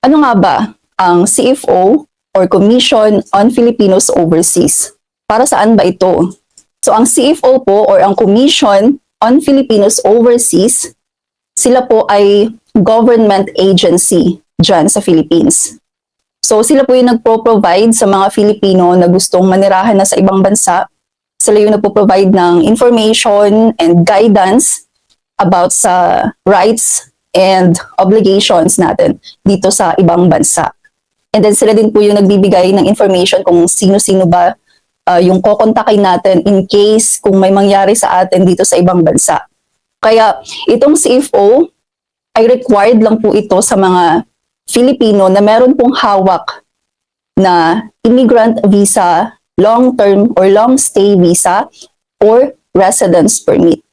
Ano nga ba ang CFO or Commission on Filipinos Overseas? Para saan ba ito? So ang CFO po or ang Commission on Filipinos Overseas, sila po ay government agency dyan sa Philippines. So sila po yung nagpo-provide sa mga Filipino na gustong manirahan na sa ibang bansa. Sila yung nagpo-provide ng information and guidance about sa rights and obligations natin dito sa ibang bansa. And then sila din po yung nagbibigay ng information kung sino-sino ba yung kokontakin natin in case kung may mangyari sa atin dito sa ibang bansa. Kaya itong CFO ay required lang po ito sa mga Filipino na meron pong hawak na immigrant visa, long-term or long-stay visa, or residence permit.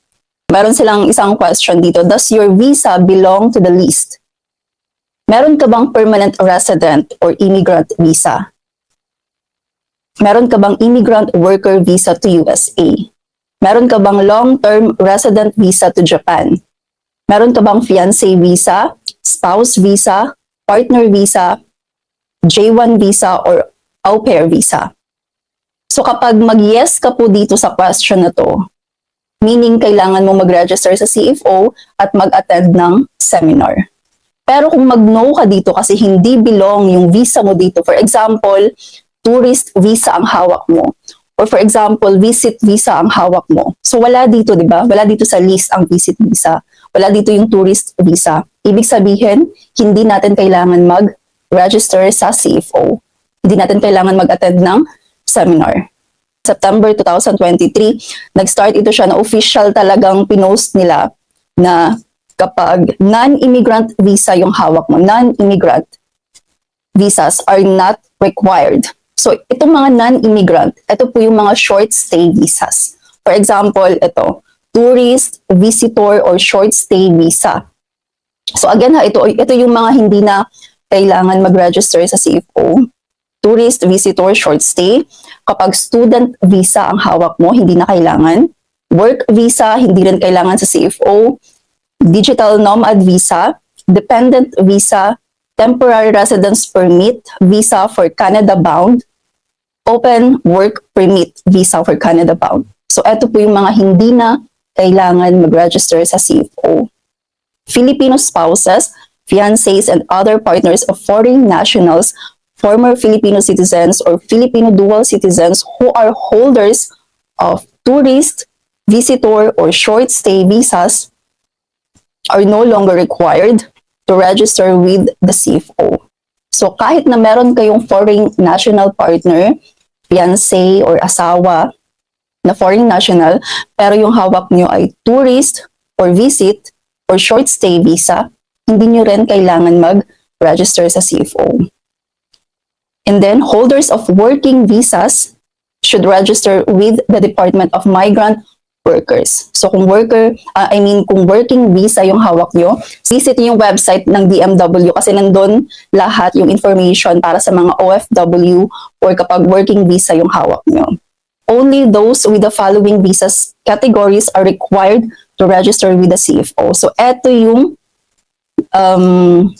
Meron silang isang question dito, does your visa belong to the list? Meron ka bang permanent resident or immigrant visa? Meron ka bang immigrant worker visa to USA? Meron ka bang long-term resident visa to Japan? Meron ka bang fiancé visa, spouse visa, partner visa, J1 visa, or au pair visa? So kapag mag-yes ka po dito sa question na to, meaning kailangan mo mag-register sa CFO at mag-attend ng seminar. Pero kung mag-no ka dito kasi hindi belong yung visa mo dito, for example, tourist visa ang hawak mo, or for example, visit visa ang hawak mo. So wala dito, di ba? Wala dito sa list ang visit visa. Wala dito yung tourist visa. Ibig sabihin, hindi natin kailangan mag-register sa CFO. Hindi natin kailangan mag-attend ng seminar. September 2023, nag-start ito siya na official talagang pinost nila na kapag non-immigrant visa yung hawak mo, non-immigrant visas are not required. So, itong mga non-immigrant, ito po yung mga short stay visas. For example, ito, tourist, visitor, or short stay visa. So, again ha, ito yung mga hindi na kailangan mag-register sa CFO. Tourist, visitor, short stay. Kapag student visa ang hawak mo, hindi na kailangan. Work visa, hindi rin kailangan sa CFO. Digital nomad visa, dependent visa, temporary residence permit, visa for Canada bound, open work permit, visa for Canada bound. So, ito po yung mga hindi na kailangan mag-register sa CFO. Filipino spouses, fiancés, and other partners of foreign nationals, former Filipino citizens or Filipino dual citizens who are holders of tourist, visitor, or short stay visas are no longer required to register with the CFO. So kahit na meron kayong foreign national partner, fiancé or asawa na foreign national, pero yung hawak nyo ay tourist or visit or short stay visa, hindi nyo rin kailangan mag-register sa CFO. And then, holders of working visas should register with the Department of Migrant Workers. So, kung kung working visa yung hawak nyo, visit yung website ng DMW kasi nandun lahat yung information para sa mga OFW or kapag working visa yung hawak nyo. Only those with the following visas categories are required to register with the CFO. So, eto yung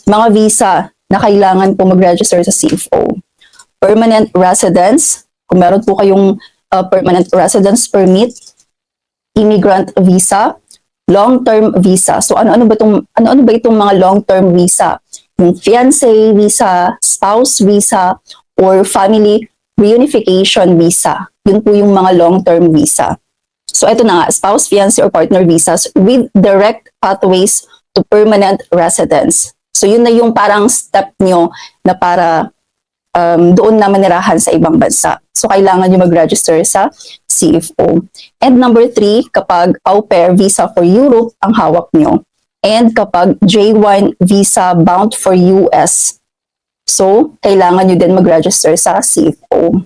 mga visa na kailangan po mag-register sa CFO. Permanent residence, kung meron po kayong permanent residence permit, immigrant visa, long-term visa. So ano ba itong mga long-term visa? Yung fiancé visa, spouse visa, or family reunification visa. Yun po yung mga long-term visa. So ito na nga, spouse, fiancé, or partner visas with direct pathways to permanent residence. So yun na yung parang step nyo na para doon na manirahan sa ibang bansa. So, kailangan nyo mag-register sa CFO. And number 3, kapag au pair visa for Europe ang hawak nyo. And kapag J1 visa bound for US. So, kailangan nyo din mag-register sa CFO.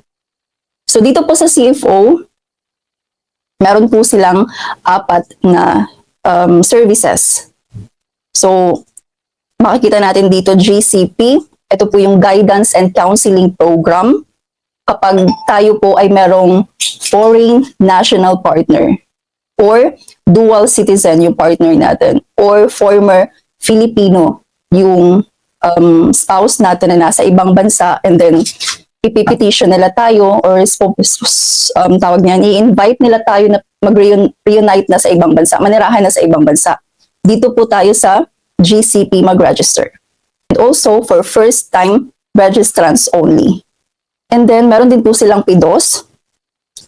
So, dito po sa CFO, meron po silang 4 na services. So, makikita natin dito GCP. Ito po yung Guidance and Counseling Program. Kapag tayo po ay merong foreign national partner or dual citizen yung partner natin or former Filipino yung spouse natin na nasa ibang bansa, and then ipipetition nila tayo or tawag niyan, i-invite nila tayo na mag-reunite na sa ibang bansa, manirahan na sa ibang bansa. Dito po tayo sa GCP mag-register. And also for first-time registrants only. And then meron din po silang PDOS,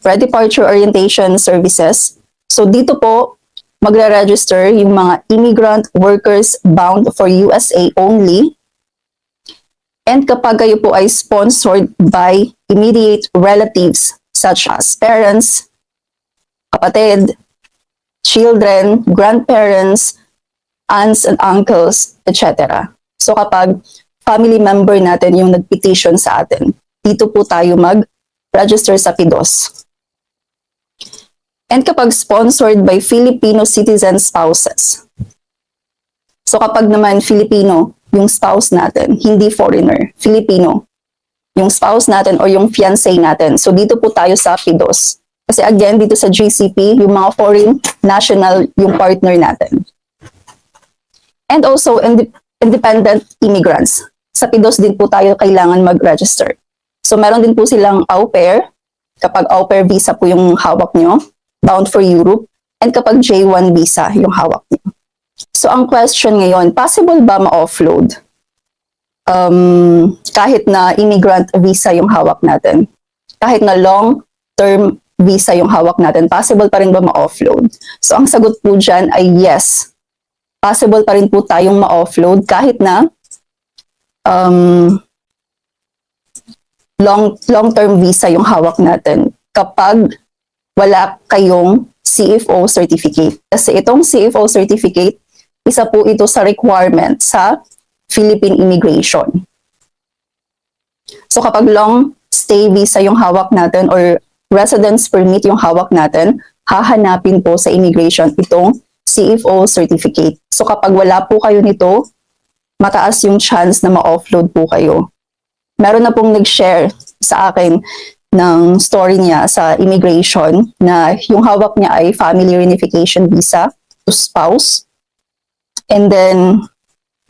Pre-Departure Orientation Services. So dito po magre-register yung mga immigrant workers bound for USA only. And kapag kayo po ay sponsored by immediate relatives such as parents, kapatid, children, grandparents, aunts and uncles, etc. So kapag family member natin yung nag-petition sa atin, dito po tayo mag-register sa PDOS. And kapag sponsored by Filipino citizen spouses. So kapag naman Filipino yung spouse natin, hindi foreigner, Filipino, yung spouse natin o yung fiancé natin. So dito po tayo sa PDOS. Kasi again, dito sa GCP, yung mga foreign national yung partner natin. And also independent immigrants. Sa PDOS din po tayo kailangan mag-register. So meron din po silang au pair, kapag au pair visa po yung hawak nyo, bound for Europe, and kapag J1 visa yung hawak nyo. So ang question ngayon, possible ba ma-offload kahit na immigrant visa yung hawak natin? Kahit na long-term visa yung hawak natin, possible pa rin ba ma-offload? So ang sagot po dyan ay yes. Possible pa rin po tayong ma-offload kahit na long-term visa yung hawak natin kapag wala kayong CFO certificate. Kasi itong CFO certificate, isa po ito sa requirement sa Philippine Immigration. So kapag long stay visa yung hawak natin or residence permit yung hawak natin, hahanapin po sa immigration itong CFO certificate. So kapag wala po kayo nito, mataas yung chance na ma-offload po kayo. Meron na pong nag-share sa akin ng story niya sa immigration na yung hawak niya ay family reunification visa to spouse. And then,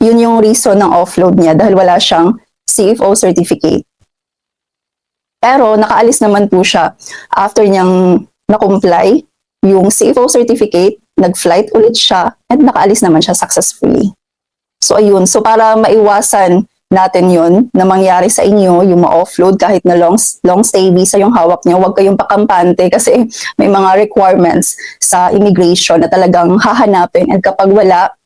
yun yung reason ng offload niya dahil wala siyang CFO certificate. Pero nakaalis naman po siya after niyang na-comply yung CFO certificate, nag-flight ulit siya, at nakaalis naman siya successfully. So ayun, so para maiwasan natin yun na mangyari sa inyo, yung ma-offload kahit na long stay visa yung hawak niyo, huwag kayong pakampante kasi may mga requirements sa immigration na talagang hahanapin, and kapag wala,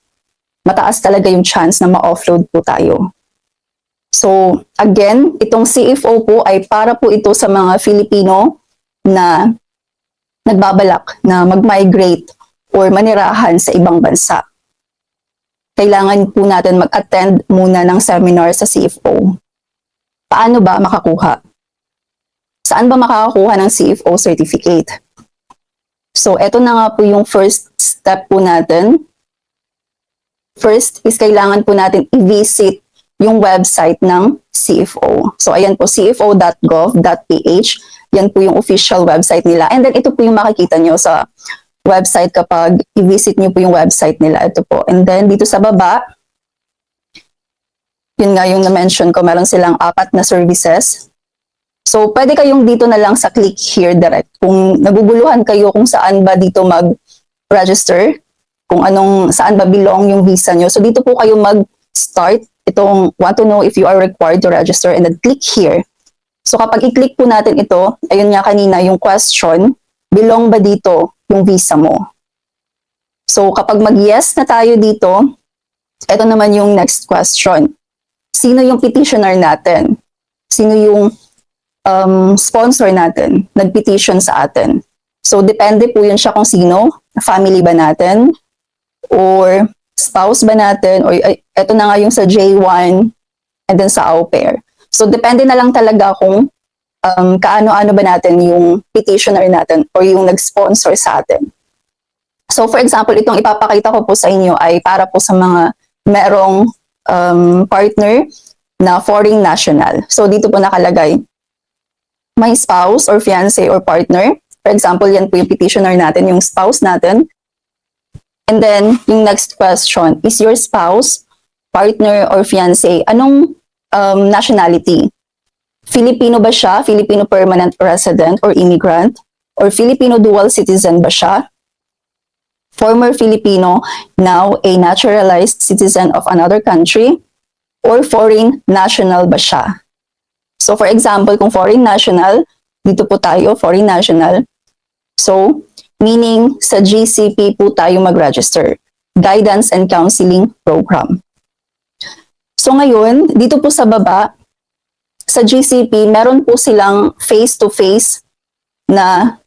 mataas talaga yung chance na ma-offload po tayo. So again, itong CFO po ay para po ito sa mga Filipino na nagbabalak na mag-migrate or manirahan sa ibang bansa. Kailangan po natin mag-attend muna ng seminar sa CFO. Paano ba makakuha? Saan ba makakakuha ng CFO certificate? So, eto na nga po yung first step po natin. First is kailangan po natin i-visit yung website ng CFO. So, ayan po, cfo.gov.ph. Yan po yung official website nila. And then, ito po yung makikita nyo sa website kapag i-visit nyo po yung website nila. Ito po. And then, dito sa baba, yun nga yung na-mention ko, meron silang 4 na services. So, pwede kayong dito na lang sa click here direct. Kung naguguluhan kayo kung saan ba dito mag-register, kung saan ba belong yung visa nyo. So, dito po kayo mag-start. Itong want to know if you are required to register, and then click here. So, kapag i-click po natin ito, ayun nga kanina yung question, belong ba dito yung visa mo? So, kapag mag-yes na tayo dito, ito naman yung next question. Sino yung petitioner natin? Sino yung sponsor natin? Nag-petition sa atin? So, depende po yun siya kung sino. Family ba natin? Or spouse ba natin? Or ito na nga yung sa J1 and then sa au pair. So, depende na lang talaga kung kaano-ano ba natin yung petitioner natin or yung nag-sponsor sa atin. So, for example, itong ipapakita ko po sa inyo ay para po sa mga merong partner na foreign national. So, dito po nakalagay, my spouse or fiancé or partner. For example, yan po yung petitioner natin, yung spouse natin. And then, yung next question, is your spouse partner or fiancé, anong nationality? Filipino ba siya? Filipino permanent resident or immigrant? Or Filipino dual citizen ba siya? Former Filipino, now a naturalized citizen of another country? Or foreign national ba siya? So for example, kung foreign national, dito po tayo, foreign national. So, meaning sa GCP po tayo mag-register. Guidance and Counseling Program. So ngayon, dito po sa baba, sa GCP, meron po silang face-to-face na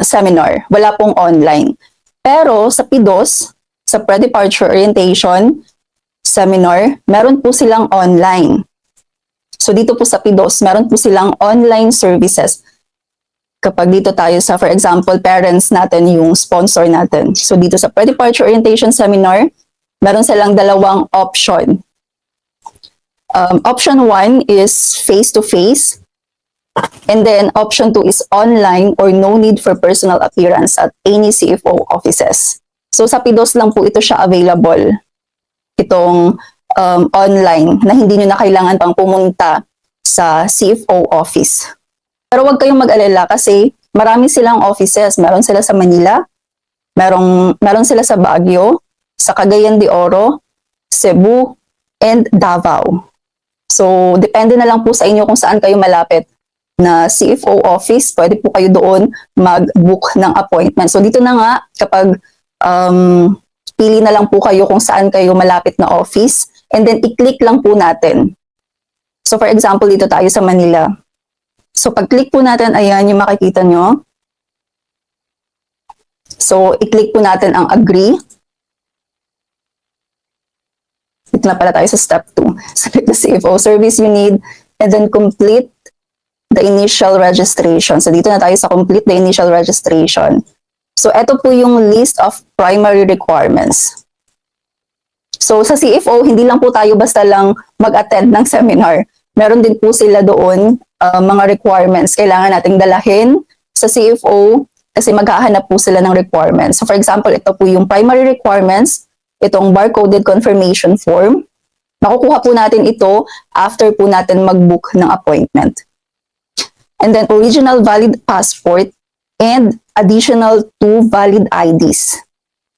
seminar. Wala pong online. Pero sa PIDOS, sa Pre-Departure Orientation Seminar, meron po silang online. So dito po sa PIDOS, meron po silang online services. Kapag dito tayo sa, for example, parents natin yung sponsor natin. So dito sa Pre-Departure Orientation Seminar, meron silang dalawang option. Option 1 is face-to-face. And then option 2 is online or no need for personal appearance at any CFO offices. So sa PIDOS lang po ito siya available. Itong online na hindi nyo na kailangan pang pumunta sa CFO office. Pero huwag kayong mag-alala kasi marami silang offices. Meron sila sa Manila, meron sila sa Baguio, sa Cagayan de Oro, Cebu, and Davao. So, depende na lang po sa inyo kung saan kayo malapit na CFO office. Pwede po kayo doon mag-book ng appointment. So, dito na nga, kapag pili na lang po kayo kung saan kayo malapit na office, and then i-click lang po natin. So, for example, dito tayo sa Manila. So, pag-click po natin, ayan yung makikita nyo. So, i-click po natin ang agree. Ito na pala tayo sa step 2. Select the CFO service you need and then complete the initial registration. So, dito na tayo sa complete the initial registration. So, ito po yung list of primary requirements. So, sa CFO, hindi lang po tayo basta lang mag-attend ng seminar. Meron din po sila doon mga requirements kailangan nating dalahin sa CFO kasi maghahanap po sila ng requirements. So for example, ito po yung primary requirements, itong barcoded confirmation form. Makukuha po natin ito after po natin mag-book ng appointment. And then original valid passport and additional 2 valid IDs.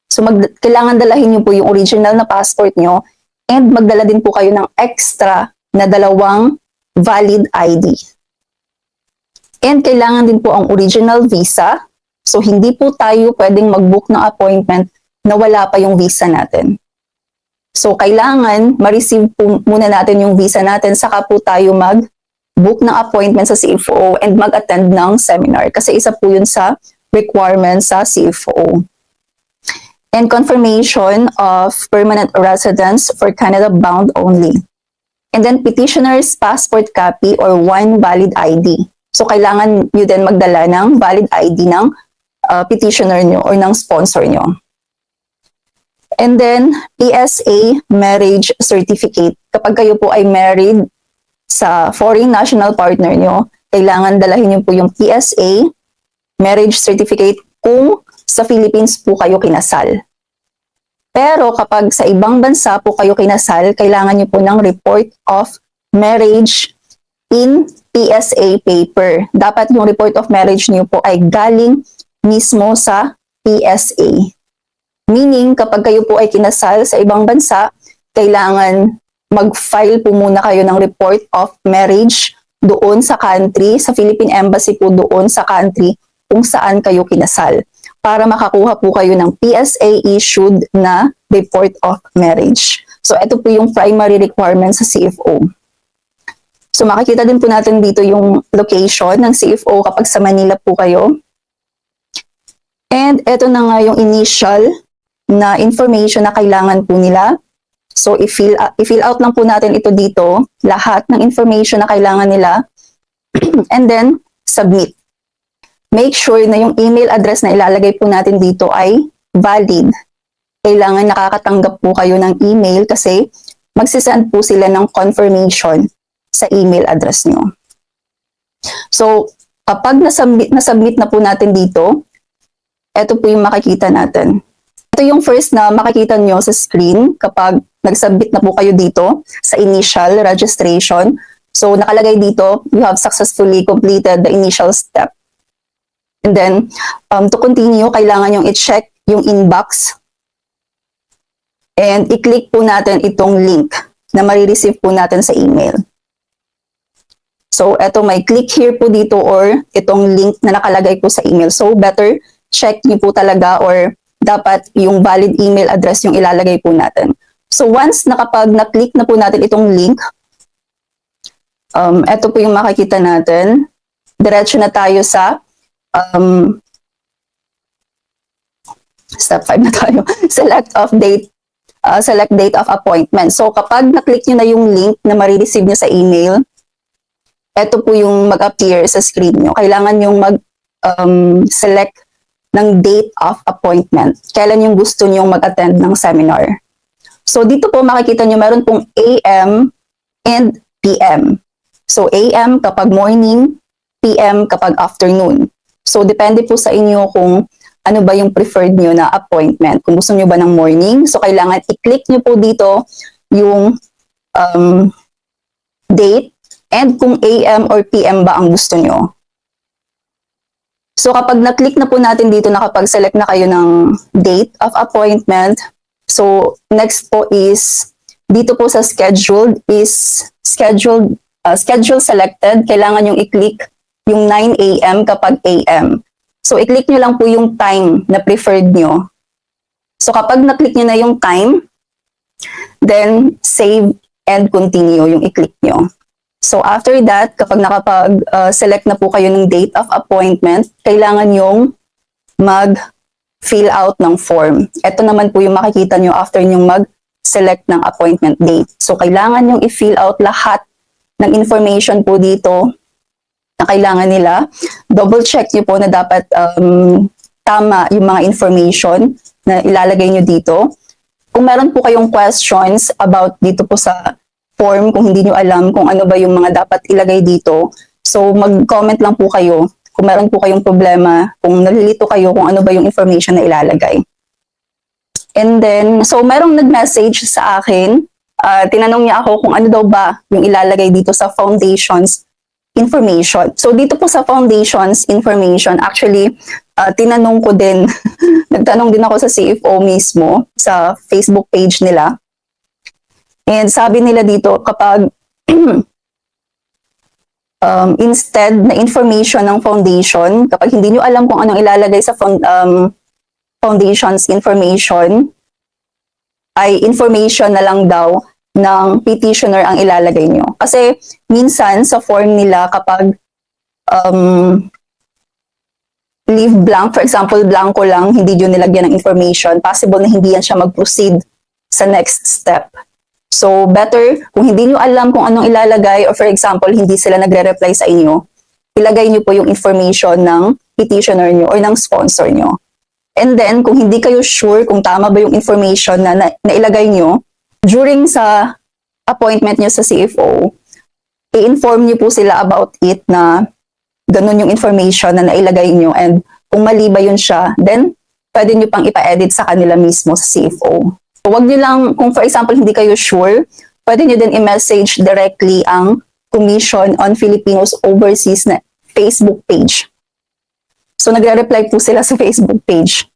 So kailangan dalahin niyo po yung original na passport nyo and magdala din po kayo ng extra na 2 valid ID. And kailangan din po ang original visa. So, hindi po tayo pwedeng mag-book ng appointment na wala pa yung visa natin. So, kailangan ma-receive po muna natin yung visa natin saka po tayo mag-book ng appointment sa CFO and mag-attend ng seminar. Kasi isa po yun sa requirements sa CFO. And confirmation of permanent residence for Canada bound only. And then petitioner's passport copy or 1 valid ID. So, kailangan nyo din magdala ng valid ID ng petitioner nyo or ng sponsor nyo. And then, PSA marriage certificate. Kapag kayo po ay married sa foreign national partner nyo, kailangan dalahin nyo po yung PSA marriage certificate kung sa Philippines po kayo kinasal. Pero kapag sa ibang bansa po kayo kinasal, kailangan nyo po ng report of marriage in PSA paper. Dapat yung report of marriage niyo po ay galing mismo sa PSA. Meaning, kapag kayo po ay kinasal sa ibang bansa, kailangan mag-file po muna kayo ng report of marriage doon sa country, sa Philippine Embassy po doon sa country kung saan kayo kinasal. Para makakuha po kayo ng PSA issued na report of marriage. So, ito po yung primary requirements sa CFO. So makikita din po natin dito yung location ng CFO kapag sa Manila po kayo. And ito na nga yung initial na information na kailangan po nila. So i-fill out lang po natin ito dito, lahat ng information na kailangan nila. And then submit. Make sure na yung email address na ilalagay po natin dito ay valid. Kailangan nakakatanggap po kayo ng email kasi magsisend po sila ng confirmation sa email address nyo. So, kapag nasubmit na po natin dito, ito po yung makikita natin. Ito yung first na makikita nyo sa screen kapag nag-submit na po kayo dito sa initial registration. So, nakalagay dito, you have successfully completed the initial step. And then, to continue, kailangan yung i-check yung inbox. And i-click po natin itong link na marireceive po natin sa email. So, eto may click here po dito or itong link na nakalagay po sa email. So, better check nyo po talaga or dapat yung valid email address yung ilalagay po natin. So, once kapag na-click na po natin itong link, eto po yung makikita natin. Diretso na tayo sa step 5 na tayo. Select date of appointment. So, kapag na-click nyo na yung link na marireceive nyo sa email, eto po yung mag-appear sa screen nyo. Kailangan yung mag-select ng date of appointment. Kailan yung gusto nyong mag-attend ng seminar. So, dito po makikita nyo meron pong AM and PM. So, AM kapag morning, PM kapag afternoon. So, depende po sa inyo kung ano ba yung preferred nyo na appointment. Kung gusto nyo ba ng morning, so kailangan i-click nyo po dito yung date and kung AM or PM ba ang gusto nyo. So kapag na-click na po natin dito, nakapag-select na kayo ng date of appointment. So next po is, dito po sa scheduled is schedule selected. Kailangan yung i-click yung 9 AM kapag AM. So i-click nyo lang po yung time na preferred nyo. So kapag na-click nyo na yung time, then save and continue yung i-click nyo. So after that, kapag nakapag-select na po kayo ng date of appointment, kailangan yung mag-fill out ng form. Ito naman po yung makikita nyo after yung mag-select ng appointment date. So kailangan yung i-fill out lahat ng information po dito na kailangan nila. Double check nyo po na dapat tama yung mga information na ilalagay nyo dito. Kung meron po kayong questions about dito po sa form, kung hindi nyo alam kung ano ba yung mga dapat ilagay dito, so mag-comment lang po kayo kung meron po kayong problema, kung nalilito kayo kung ano ba yung information na ilalagay. And then, so merong nag-message sa akin, tinanong niya ako kung ano daw ba yung ilalagay dito sa foundations information. So dito po sa foundations information, actually, tinanong ko din, nagtanong din ako sa CFO mismo, sa Facebook page nila. And sabi nila dito, kapag instead na information ng foundation, kapag hindi nyo alam kung anong ilalagay sa foundation's information, ay information na lang daw ng petitioner ang ilalagay nyo. Kasi minsan sa form nila kapag leave blank, for example, blanco lang, hindi nyo nilagyan ng information, possible na hindi yan siya mag-proceed sa next step. So, better, kung hindi nyo alam kung anong ilalagay, or for example, hindi sila nagre-reply sa inyo, ilagay nyo po yung information ng petitioner nyo or ng sponsor nyo. And then, kung hindi kayo sure kung tama ba yung information na ilagay nyo, during sa appointment nyo sa CFO, i-inform nyo po sila about it na ganun yung information na nailagay nyo, and kung mali ba yun siya, then pwede nyo pang ipa-edit sa kanila mismo sa CFO. Huwag nyo lang, kung for example hindi kayo sure, pwede nyo din i-message directly ang Commission on Filipinos Overseas na Facebook page. So nagre-reply po sila sa Facebook page.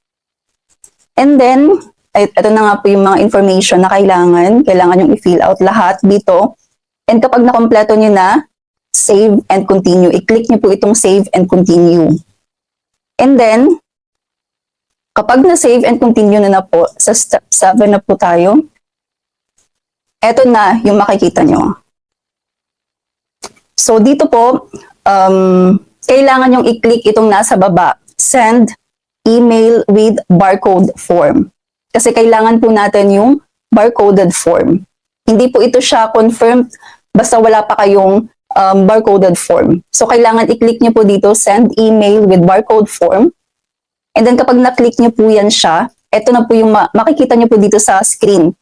And then, ito na nga po yung mga information na kailangan yung i-fill out lahat dito. And kapag nakompleto nyo na, save and continue. I-click nyo po itong save and continue. And then, kapag na-save and continue na po, sa step 7 na po tayo, eto na yung makikita nyo. So dito po, kailangan yung i-click itong nasa baba, send email with barcode form. Kasi kailangan po natin yung barcoded form. Hindi po ito siya confirmed basta wala pa kayong barcoded form. So kailangan i-click nyo po dito, send email with barcode form. And then kapag na-click nyo po yan siya, ito na po yung makikita nyo po dito sa screen.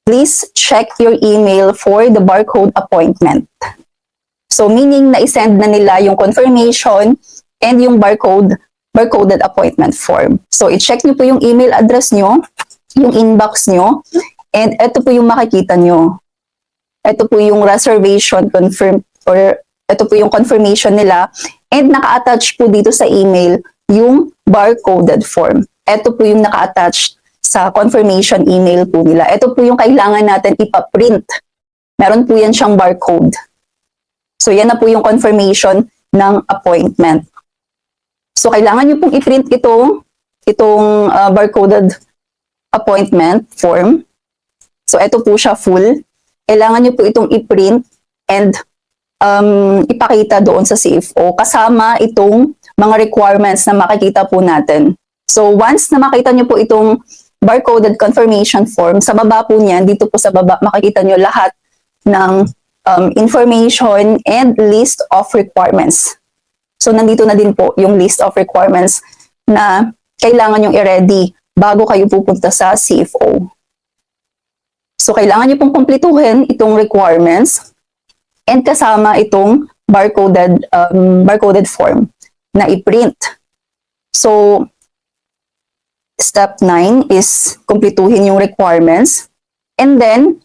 Please check your email for the barcode appointment. So meaning na i-send na nila yung confirmation and yung barcode barcoded appointment form. So, i-check nyo po yung email address nyo, yung inbox nyo, and ito po yung makikita nyo. Ito po yung reservation confirm, or ito po yung confirmation nila, and naka-attach po dito sa email yung barcoded form. Ito po yung naka-attach sa confirmation email po nila. Ito po yung kailangan natin ipaprint. Meron po yan siyang barcode. So, yan na po yung confirmation ng appointment. So, kailangan nyo pong i-print itong barcoded appointment form. So, ito po siya full. Kailangan nyo po itong i-print and ipakita doon sa CFO kasama itong mga requirements na makikita po natin. So, once na makita nyo po itong barcoded confirmation form, sa baba po niyan, dito po sa baba, makikita nyo lahat ng information and list of requirements. So, nandito na din po yung list of requirements na kailangan yung i-ready bago kayo pupunta sa CFO. So, kailangan nyo pong kumpletuhin itong requirements and kasama itong barcoded form na i-print. So, step 9 is kumpletuhin yung requirements and then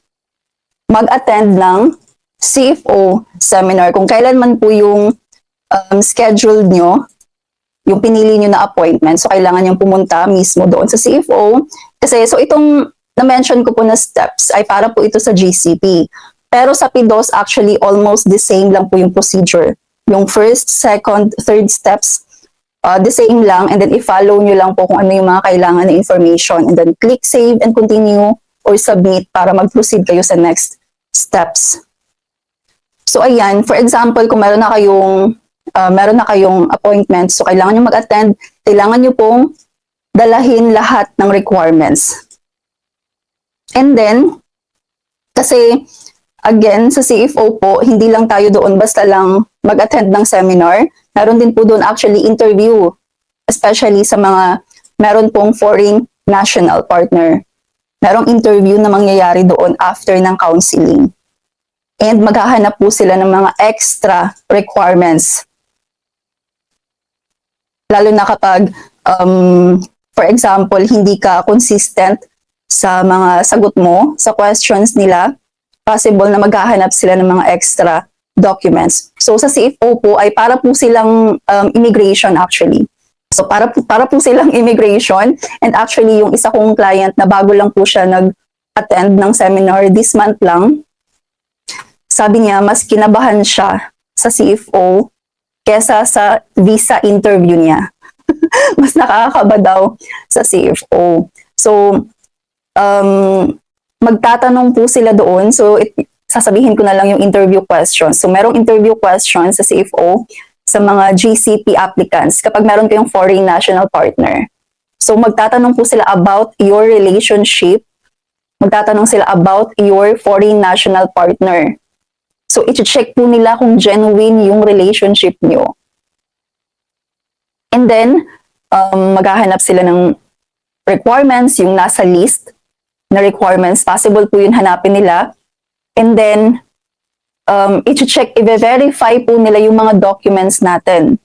mag-attend ng CFO seminar. Kung kailan man po yung schedule nyo, yung pinili nyo na appointment, so kailangan nyo pumunta mismo doon sa CFO. Kasi, so itong na-mention ko po na steps ay para po ito sa GCP. Pero sa PDOS, actually, almost the same lang po yung procedure. Yung first, second, third steps, the same lang, and then i-follow nyo lang po kung ano yung mga kailangan na information. And then click save and continue or submit para mag-proceed kayo sa next steps. So, ayan, for example, kung meron na kayong appointment, so kailangan nyo mag-attend, kailangan nyo pong dalahin lahat ng requirements. And then, kasi, again, sa CFO po, hindi lang tayo doon basta lang mag-attend ng seminar. Meron din po doon actually interview, especially sa mga meron pong foreign national partner. Merong interview na mangyayari doon after ng counseling. And maghahanap po sila ng mga extra requirements. Lalo na kapag, for example, hindi ka consistent sa mga sagot mo, sa questions nila, possible na maghahanap sila ng mga extra documents. So sa CFO po ay para po silang immigration actually. So para po silang immigration, and actually yung isa kong client na bago lang po siya nag-attend ng seminar this month lang, sabi niya mas kinabahan siya sa CFO kesa sa visa interview niya. Mas nakakakaba daw sa CFO. So, magtatanong po sila doon. So, sasabihin ko na lang yung interview questions. So, merong interview questions sa CFO sa mga GCP applicants kapag meron kayong foreign national partner. So, magtatanong po sila about your relationship. Magtatanong sila about your foreign national partner. So, i-check po nila kung genuine yung relationship nyo. And then, maghahanap sila ng requirements, yung nasa list na requirements. Possible po yun hanapin nila. And then, i-check, i-verify po nila yung mga documents natin.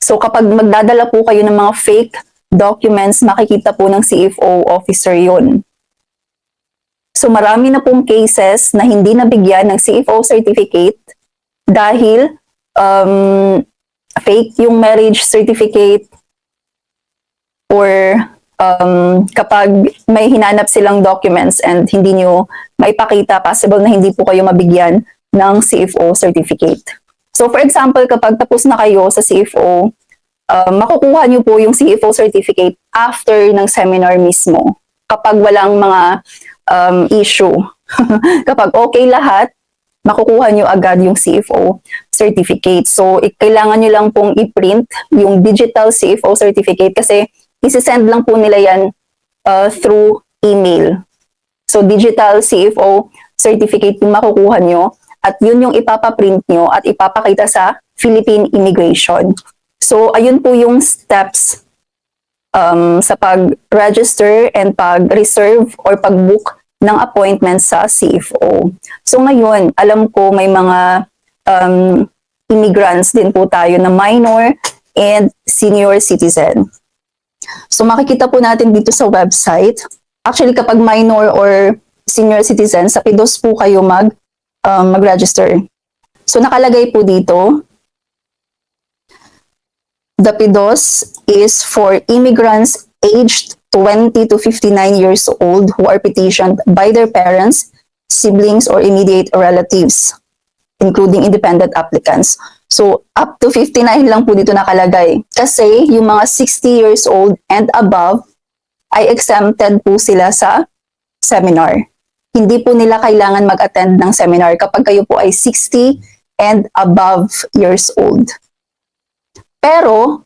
So, kapag magdadala po kayo ng mga fake documents, makikita po ng CFO officer yun. So, marami na pong cases na hindi nabigyan ng CFO certificate dahil fake yung marriage certificate or kapag may hinanap silang documents and hindi nyo maipakita, possible na hindi po kayo mabigyan ng CFO certificate. So, for example, kapag tapos na kayo sa CFO, makukuha nyo po yung CFO certificate after ng seminar mismo. Kapag walang mga issue. Kapag okay lahat, makukuha nyo agad yung CFO certificate. So, kailangan nyo lang pong i-print yung digital CFO certificate kasi isi-send lang po nila yan through email. So, digital CFO certificate yung makukuha nyo at yun yung ipapaprint nyo at ipapakita sa Philippine Immigration. So, ayun po yung steps sa pag-register and pag-reserve or pag-book ng appointment sa CFO. So ngayon, alam ko may mga immigrants din po tayo na minor and senior citizen. So makikita po natin dito sa website. Actually, kapag minor or senior citizen, sa PIDOS po kayo mag-register. So nakalagay po dito, the PIDOS is for immigrants aged 20 to 59 years old who are petitioned by their parents, siblings, or immediate relatives, including independent applicants. So, up to 59 lang po dito nakalagay. Kasi yung mga 60 years old and above ay exempted po sila sa seminar. Hindi po nila kailangan mag-attend ng seminar kapag kayo po ay 60 and above years old. Pero,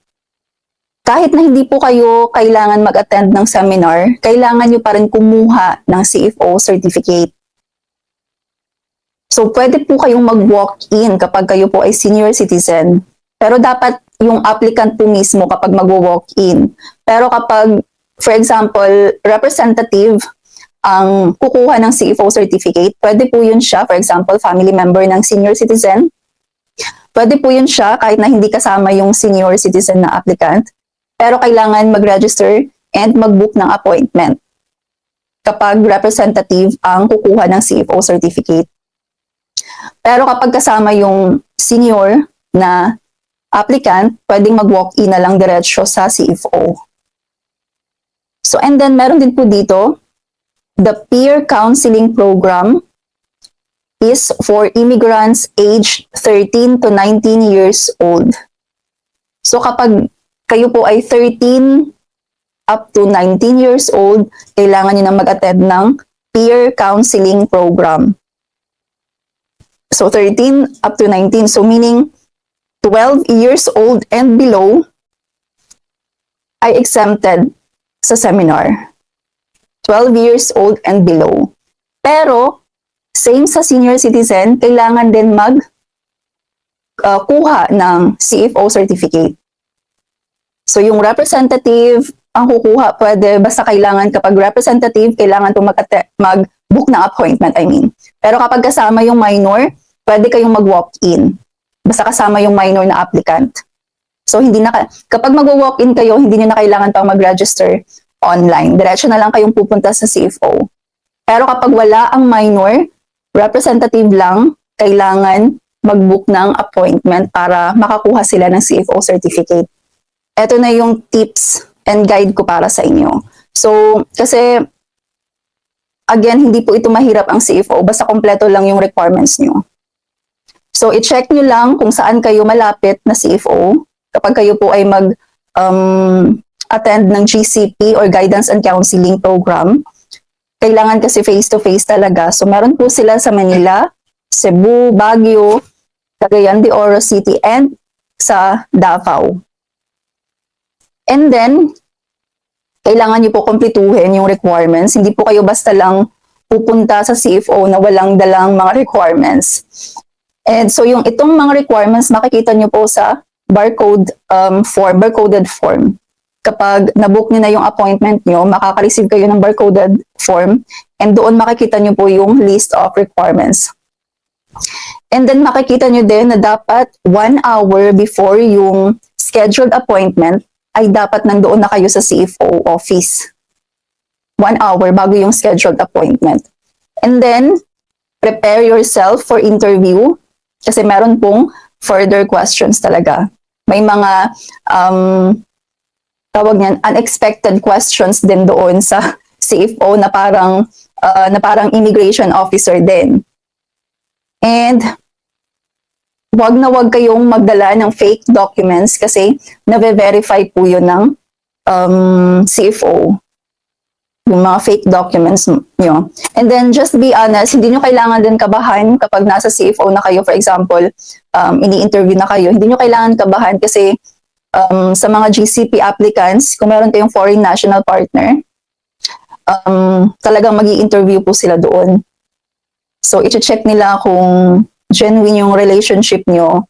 kahit na hindi po kayo kailangan mag-attend ng seminar, kailangan nyo pa rin kumuha ng CFO certificate. So, pwede po kayong mag-walk-in kapag kayo po ay senior citizen. Pero dapat yung applicant po mismo kapag mag-walk-in. Pero kapag, for example, representative ang kukuha ng CFO certificate, pwede po yun siya, for example, family member ng senior citizen. Pwede po yun siya kahit na hindi kasama yung senior citizen na applicant. Pero kailangan mag-register and mag-book ng appointment kapag representative ang kukuha ng CFO certificate. Pero kapag kasama yung senior na applicant, pwedeng mag-walk-in na lang diretsyo sa CFO. So, and then meron din po dito, the peer counseling program is for immigrants aged 13 to 19 years old. So, kapag kayo po ay 13 up to 19 years old, kailangan nyo na mag-attend ng peer counseling program. So 13 up to 19, so meaning 12 years old and below ay exempted sa seminar. 12 years old and below. Pero, same sa senior citizen, kailangan din kuha ng CFO certificate. So yung representative, ang kukuha pwede, basta kailangan kapag representative, kailangan itong mag-book ng appointment, I mean. Pero kapag kasama yung minor, pwede kayong mag-walk-in. Basta kasama yung minor na applicant. So hindi na, kapag mag-walk-in kayo, hindi nyo na kailangan pang mag-register online. Diretso na lang kayong pupunta sa CFO. Pero kapag wala ang minor, representative lang, kailangan mag-book ng appointment para makakuha sila ng CFO certificate. Ito na yung tips and guide ko para sa inyo. So, kasi, again, hindi po ito mahirap ang CFO, basta kompleto lang yung requirements nyo. So, i-check nyo lang kung saan kayo malapit na CFO kapag kayo po ay mag-attend ng GCP or Guidance and Counseling Program. Kailangan kasi face-to-face talaga. So, meron po sila sa Manila, Cebu, Baguio, Cagayan de Oro City, and sa Davao. And then, kailangan nyo po kumpletuhin yung requirements. Hindi po kayo basta lang pupunta sa CFO na walang dalang mga requirements. And so yung itong mga requirements, makikita nyo po sa barcoded form. Kapag nabook nyo na yung appointment nyo, makaka-receive kayo ng barcoded form and doon makikita nyo po yung list of requirements. And then makikita nyo din na dapat 1 hour before yung scheduled appointment ay dapat nandoon na kayo sa CFO office. 1 hour bago yung scheduled appointment. And then, prepare yourself for interview kasi meron pong further questions talaga. May mga tawag niyan, unexpected questions din doon sa CFO na parang immigration officer din. And wag na wag kayong magdala ng fake documents kasi na-verify po yun ng CFO. Yung mga fake documents nyo. And then, just be honest, hindi nyo kailangan din kabahan kapag nasa CFO na kayo. For example, ini-interview na kayo. Hindi nyo kailangan kabahan kasi sa mga GCP applicants, kung meron kayong foreign national partner, talagang magi-interview po sila doon. So, i-check nila kung genuine yung relationship nyo.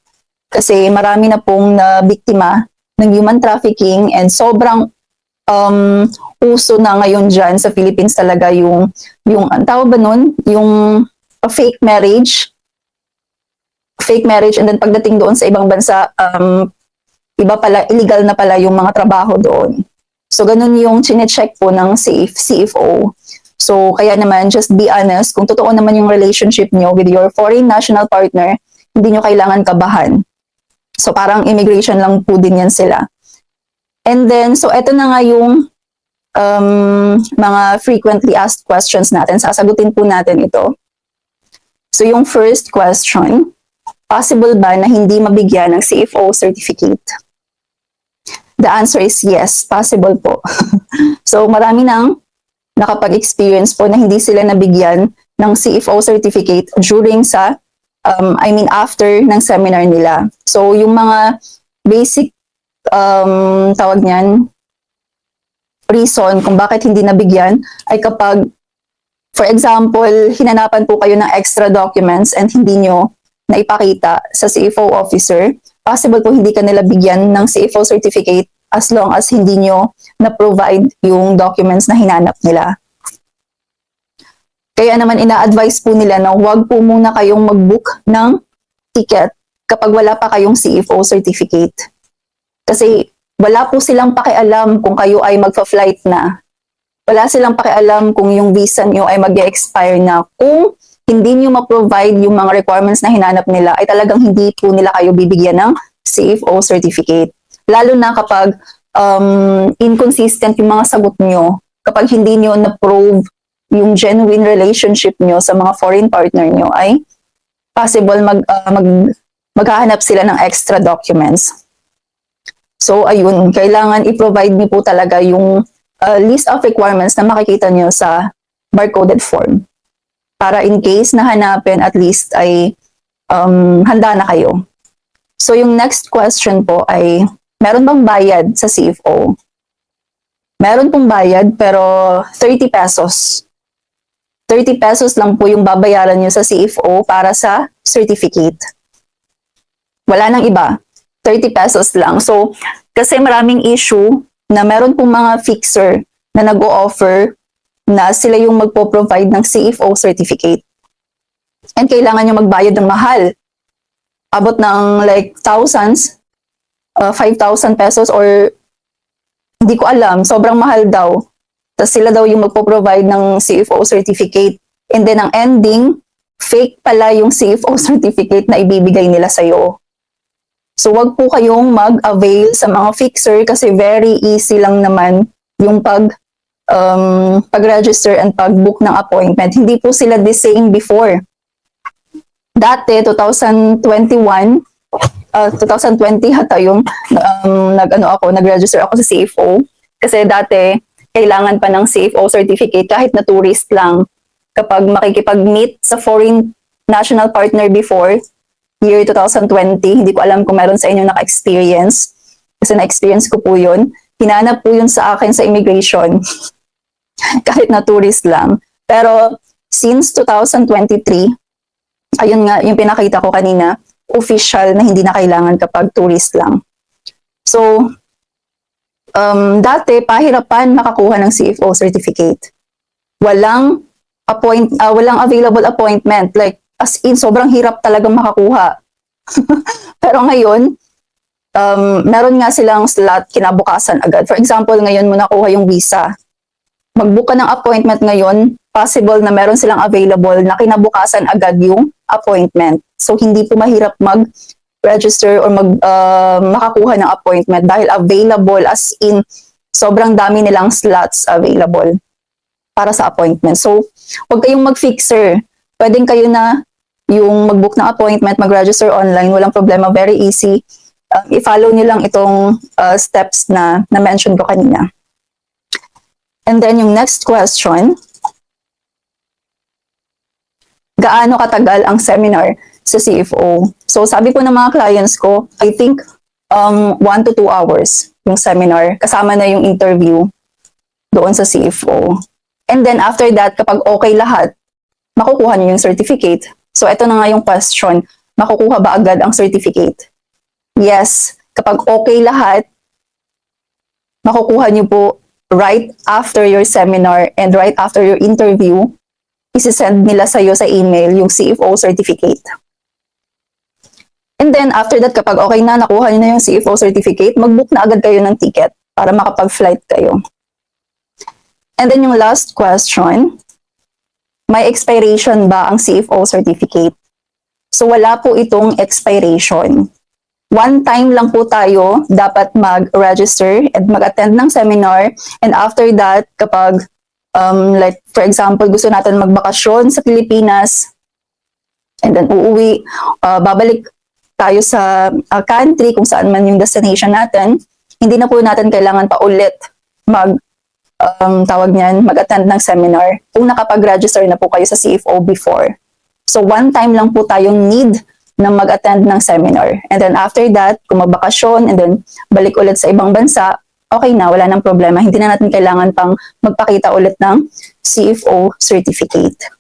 Kasi marami na pong na biktima ng human trafficking and sobrang uso na ngayon dyan sa Philippines talaga yung ang tawag ba nun? Yung fake marriage and then pagdating doon sa ibang bansa, iba pala, illegal na pala yung mga trabaho doon. So, ganun yung chine-check po ng CFO. So, kaya naman, just be honest, kung totoo naman yung relationship nyo with your foreign national partner, hindi nyo kailangan kabahan. So, parang immigration lang po din yan sila. And then, so, eto na nga yung mga frequently asked questions natin. Sasagutin po natin ito. So, yung first question, possible ba na hindi mabigyan ng CFO certificate? The answer is yes, possible po. So, marami nang nakapag-experience po na hindi sila nabigyan ng CFO certificate during sa, after ng seminar nila. So, yung mga basic, tawag niyan, reason kung bakit hindi nabigyan ay kapag, for example, hinanapan po kayo ng extra documents and hindi nyo naipakita sa CFO officer, possible po hindi ka nila bigyan ng CFO certificate as long as hindi nyo na-provide yung documents na hinanap nila. Kaya naman ina-advise po nila na huwag po muna kayong mag-book ng ticket kapag wala pa kayong CFO certificate. Kasi wala po silang pakialam kung kayo ay magfa-flight na. Wala silang pakialam kung yung visa nyo ay mag-expire na. Kung hindi nyo ma-provide yung mga requirements na hinanap nila, ay talagang hindi po nila kayo bibigyan ng CFO certificate. Lalo na kapag inconsistent yung mga sagot nyo, kapag hindi nyo na-prove yung genuine relationship nyo sa mga foreign partner nyo, ay possible maghahanap sila ng extra documents. So, ayun, kailangan i-provide nyo po talaga yung list of requirements na makikita nyo sa barcoded form. Para in case na hanapin, at least ay handa na kayo. So, yung next question po ay, meron bang bayad sa CFO? Meron pong bayad, pero 30 pesos. 30 pesos lang po yung babayaran nyo sa CFO para sa certificate. Wala nang iba. 30 pesos lang. So, kasi maraming issue na meron pong mga fixer na nag-o-offer na sila yung magpo-provide ng CFO certificate. And kailangan nyo magbayad ng mahal. Abot ng like thousands, 5,000 pesos or hindi ko alam, sobrang mahal daw. Tapos sila daw yung magpo-provide ng CFO certificate. And then ang ending, fake pala yung CFO certificate na ibibigay nila sa'yo. So wag po kayong mag-avail sa mga fixer kasi very easy lang naman yung pag-register and pag-book ng appointment. Hindi po sila the same before. Dati, 2020 hata yung nag-register ako sa CFO. Kasi dati, kailangan pa ng CFO certificate kahit na tourist lang. Kapag makikipag-meet sa foreign national partner before, year 2020, hindi ko alam kung meron sa inyo naka-experience. Kasi na-experience ko po yun. Hinanap po yun sa akin sa immigration. Kahit na tourist lang. Pero since 2023, ayun nga, yung pinakita ko kanina, official na hindi na kailangan kapag tourist lang. So, dati, pahirapan makakuha ng CFO certificate. Walang available appointment. Like, as in, sobrang hirap talagang makakuha. Pero ngayon, meron nga silang slot kinabukasan agad. For example, ngayon mo nakuha yung visa. Mag-book ka ng appointment ngayon, possible na meron silang available na kinabukasan agad yung appointment. So, hindi po mahirap mag-register or makakuha ng appointment dahil available as in sobrang dami nilang slots available para sa appointment. So, huwag kayong mag-fixer. Pwedeng kayo na yung mag-book ng appointment, mag-register online, walang problema, very easy. I-follow nyo lang itong steps na na-mention ko kanina. And then yung next question, gaano katagal ang seminar sa CFO? So sabi po ng mga clients ko, I think 1 to 2 hours yung seminar, kasama na yung interview doon sa CFO. And then after that, kapag okay lahat, makukuha niyo yung certificate. So ito na nga yung question, makukuha ba agad ang certificate? Yes, kapag okay lahat, makukuha niyo po right after your seminar and right after your interview, isi-send nila sa'yo sa email yung CFO certificate. And then, after that, kapag okay na, nakuha nyo na yung CFO certificate, mag-book na agad kayo ng ticket para makapag-flight kayo. And then yung last question, may expiration ba ang CFO certificate? So wala po itong expiration. One time lang po tayo dapat mag-register and mag-attend ng seminar. And after that, kapag like for example, gusto natin magbakasyon sa Pilipinas and then uuwi, babalik tayo sa country kung saan man yung destination natin, hindi na po natin kailangan pa ulit mag-attend ng seminar kung nakapag-register na po kayo sa CFO before. So one time lang po tayong need na mag-attend ng seminar. And then after that, kung magbakasyon and then balik ulit sa ibang bansa, okay na, wala nang problema. Hindi na natin kailangan pang magpakita ulit ng CFO certificate.